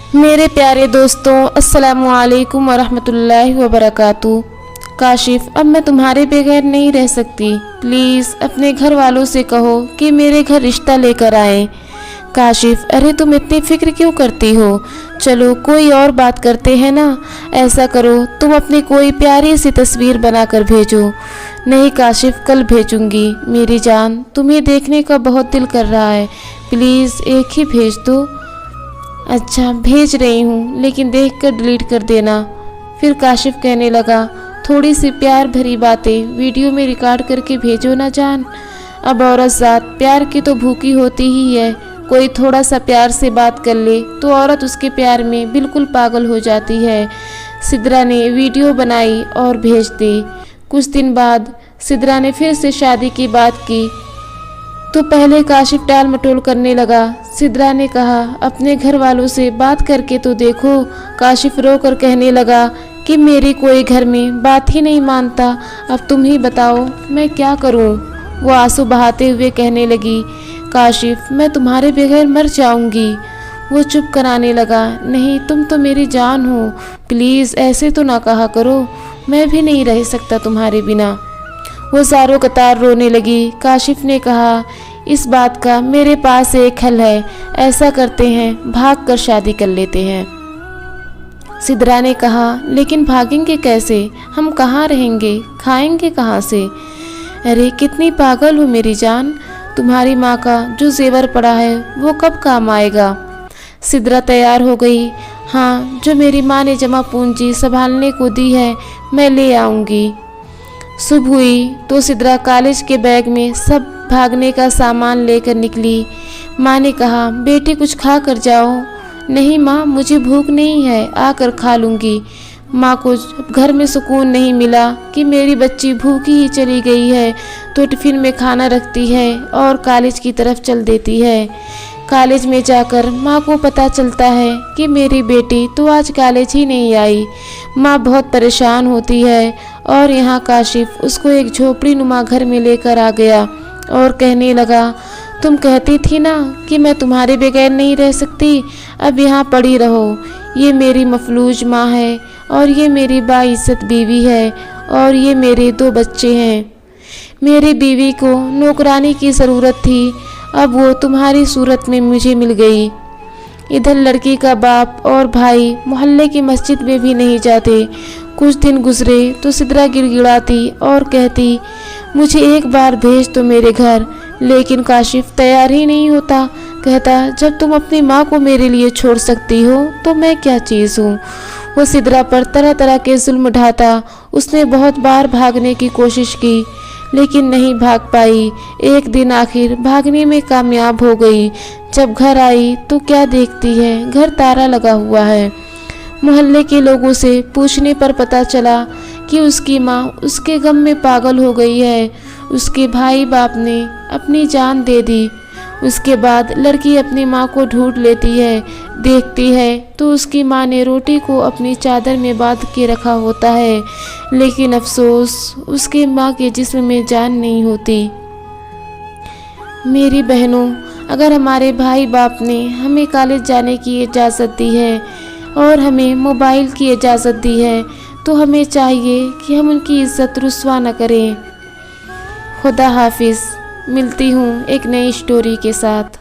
मेरे प्यारे दोस्तों, अस्सलाम वालेकुम वरहमतुल्लाहि वबरकातुहू। काशिफ, अब मैं तुम्हारे बगैर नहीं रह सकती। प्लीज़ अपने घर वालों से कहो कि मेरे घर रिश्ता लेकर आए। काशिफ, अरे तुम इतनी फिक्र क्यों करती हो? चलो कोई और बात करते हैं ना। ऐसा करो, तुम अपनी कोई प्यारी सी तस्वीर बनाकर भेजो। नहीं काशिफ, कल भेजूंगी। मेरी जान, तुम्हें देखने का बहुत दिल कर रहा है, प्लीज़ एक ही भेज दो। अच्छा भेज रही हूँ, लेकिन देखकर डिलीट कर देना। फिर काशिफ कहने लगा, थोड़ी सी प्यार भरी बातें वीडियो में रिकॉर्ड करके भेजो ना जान। अब औरत ज़ात प्यार की तो भूखी होती ही है। कोई थोड़ा सा प्यार से बात कर ले तो औरत उसके प्यार में बिल्कुल पागल हो जाती है। सिद्रा ने वीडियो बनाई और भेज दी। कुछ दिन बाद सिद्रा ने फिर से शादी की बात की तो पहले काशिफ टाल मटोल करने लगा। सिद्रा ने कहा, अपने घर वालों से बात करके तो देखो। काशिफ रो कर कहने लगा कि मेरी कोई घर में बात ही नहीं मानता, अब तुम ही बताओ मैं क्या करूं। वो आंसू बहाते हुए कहने लगी, काशिफ मैं तुम्हारे बगैर मर जाऊंगी। वो चुप कराने लगा, नहीं तुम तो मेरी जान हो, प्लीज़ ऐसे तो ना कहा करो, मैं भी नहीं रह सकता तुम्हारे बिना। वो ज़ारों कतार रोने लगी। काशिफ ने कहा, इस बात का मेरे पास एक हल है, ऐसा करते हैं भाग कर शादी कर लेते हैं। सिद्रा ने कहा, लेकिन भागेंगे कैसे? हम कहाँ रहेंगे, खाएंगे कहाँ से? अरे कितनी पागल हो मेरी जान, तुम्हारी माँ का जो जेवर पड़ा है वो कब काम आएगा? सिद्रा तैयार हो गई। हाँ, जो मेरी माँ ने जमा पूंजी संभालने को दी है मैं ले आऊँगी। सुबह हुई तो सिद्रा कॉलेज के बैग में सब भागने का सामान लेकर निकली। माँ ने कहा, बेटी कुछ खा कर जाओ। नहीं माँ, मुझे भूख नहीं है, आकर खा लूँगी। माँ को घर में सुकून नहीं मिला कि मेरी बच्ची भूखी ही चली गई है, तो टिफ़िन में खाना रखती है और कॉलेज की तरफ चल देती है। कॉलेज में जाकर माँ को पता चलता है कि मेरी बेटी तो आज कॉलेज ही नहीं आई। माँ बहुत परेशान होती है और यहाँ काशिफ उसको एक झोपड़ी नुमा घर में लेकर आ गया और कहने लगा, तुम कहती थी ना कि मैं तुम्हारे बगैर नहीं रह सकती, अब यहाँ पड़ी रहो। ये मेरी मफलूज माँ है और ये मेरी बाइज्जत बीवी है और ये मेरे 2 बच्चे हैं। मेरी बीवी को नौकरानी की ज़रूरत थी, अब वो तुम्हारी सूरत में मुझे मिल गई। इधर लड़की का बाप और भाई मोहल्ले की मस्जिद में भी नहीं जाते। कुछ दिन गुजरे तो सिद्रा गिड़गिड़ाती और कहती, मुझे एक बार भेज दो मेरे घर। लेकिन काशिफ तैयार ही नहीं होता। कहता, जब तुम अपनी माँ को मेरे लिए छोड़ सकती हो तो मैं क्या चीज़ हूँ। वो सिद्रा पर तरह तरह के जुल्म ढाता। उसने बहुत बार भागने की कोशिश की लेकिन नहीं भाग पाई। एक दिन आखिर भागने में कामयाब हो गई। जब घर आई तो क्या देखती है, घर ताला लगा हुआ है। मोहल्ले के लोगों से पूछने पर पता चला कि उसकी माँ उसके गम में पागल हो गई है। उसके भाई बाप ने अपनी जान दे दी। उसके बाद लड़की अपनी माँ को ढूंढ लेती है। देखती है तो उसकी माँ ने रोटी को अपनी चादर में बांध के रखा होता है, लेकिन अफसोस उसकी माँ के जिस्म में जान नहीं होती। मेरी बहनों, अगर हमारे भाई बाप ने हमें कॉलेज जाने की इजाज़त दी है और हमें मोबाइल की इजाज़त दी है तो हमें चाहिए कि हम उनकी इज़्ज़त रुस्वा न करें। खुदा हाफिज़। मिलती हूँ एक नई स्टोरी के साथ।